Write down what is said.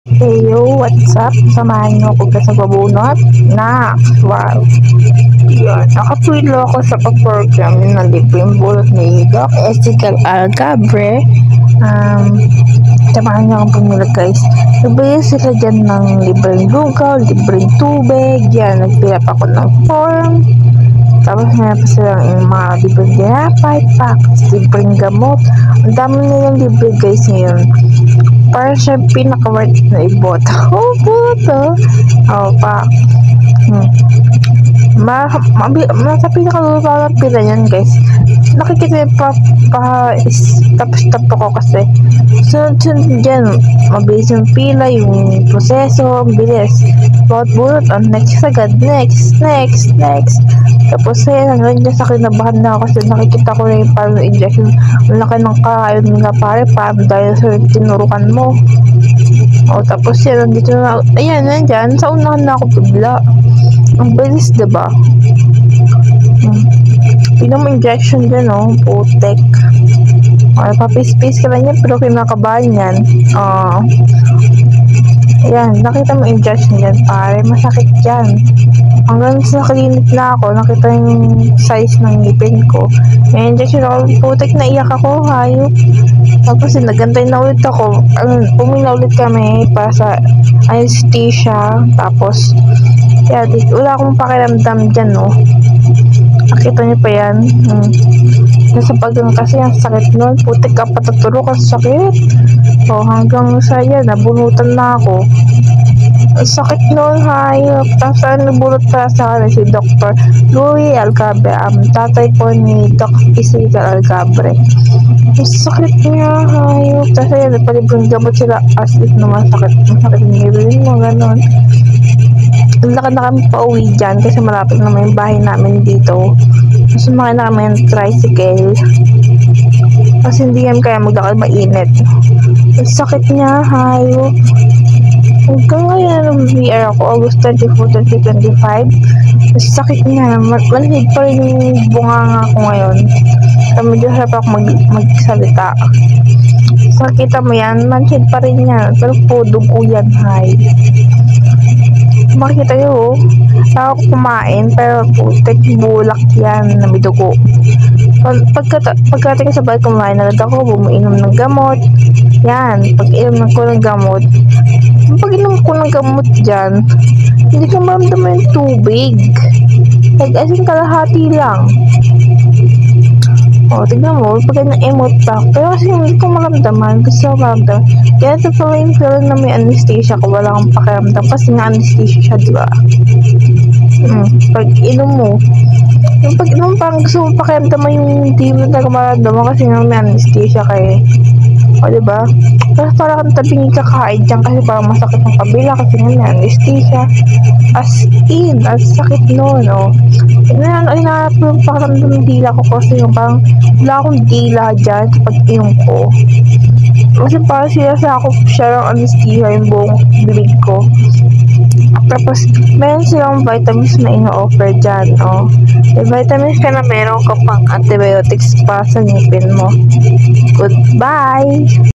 Hey yo, what's up? Samahan niyo ako sa babunot na wow. Yan, nakapwilo ako sa pag-program ng libreng bulot ni Doc Ezekiel Algabre. Samahan niyo akong pumila guys. Nagbigay sila dyan ng libreng lugaw, libreng tubig. Yan, nagpilap ako ng form. Tapos meron pa silang mga libreng tinapay, packs, libreng gamot. Ang dami nilang libre guys ngayon. Para siya pinaka-worth na iboto. Oh, boto. Oh, pa. Sa pinaka-lupa ng pila yan, guys. Nakikita yung stop ako kasi. Sunod-sunod dyan, mabilis yung pila, yung proseso, bilis. Bawat bulot, next agad, next. Tapos hanggang dyan sa kinabahan na ako kasi nakikita ko na yung parang injection. Ang laki ng kakain nila pare, parang dahil sa tinurukan mo. O tapos yan, nandito na, ayan, nandyan, sa unahan na ako bigla. Ang bilis, diba? Tignan mo injection dyan, putek. Ay, papis-pis ka lang yan, pero kinakabahan yan. Ayan, nakita mo injection yan, pare, masakit yan. Hanggang sa klinik na ako, nakita yung size ng ngipin ko. May injection ako, putek, naiyak ako, hayop. Tapos nagantay na ulit ako, pumila ulit kami para sa anesthesia. Tapos, kaya wala akong pakiramdam dyan, nakita niyo pa yan. Nasa bagang kasi ang sakit nun, putik ka pataturo kasi sakit. Hanggang sa yan, nabunutan na ako. Ang sakit nun, hayop. Tapos nabunot pa sa akin si Dr. Louie Algabre, tatay po ni Doc Ezekiel Algabre. Ang sakit niya, hayop. Tapos yan, napalibrang gamot sila as if naman masakit ngipin mo, ganon. Lakad na kami pa uwi dyan kasi malapit naman yung bahay namin dito. Tapos sumakay na kami ng tricycle. Kasi hindi kami kaya maglakad, mainit. Ang sakit niya, hayop. Hanggang ngayon, VR ako, August 24, 2025. Ang sakit niya, manhid pa rin yung bunganga ko ngayon. Kaya medyo harap ako magsalita. So, kita mo yan, manhid pa rin yan. Pero po, dugo yan, hayop. Makikita nyo, ako kumain, pero putek, bulak yan na may dugo. Pagkati ka sa bahay kumain, nalad ako, bumiinom ng gamot. Yan, pag-inom ko ng gamot. Pag-inom ko ng gamot dyan, hindi ko maramdaman yung tubig. Like, as in, kalahati lang. Tignan mo, pag na-emote pa. Pero kasi hindi ko maramdaman, gusto ko maramdaman. Kaya ito pala yung feeling na may anesthesia ko, wala akong pakiramdam kasi nga anesthesia siya, diba? Pag inom mo, yung pag inom parang gusto mo pakiramdaman yung hindi mo talaga maramdaman kasi nga may anesthesia kayo. Diba? Tapos parang tabing kakain dyan kasi parang masakit ng kabila kasi nga may anesthesia. As in, ang sakit nun, Inahanap ko yung pakiramdam ng dila ko kasi yung parang wala akong dila dyan kapag inom ko. Kasi parang sinasakop siya ng anesthesia yung buong bibig ko. Tapos, meron silang vitamins na ino-offer dyan, May vitamins ka na meron ka pang antibiotics para sa ngipin mo. Goodbye!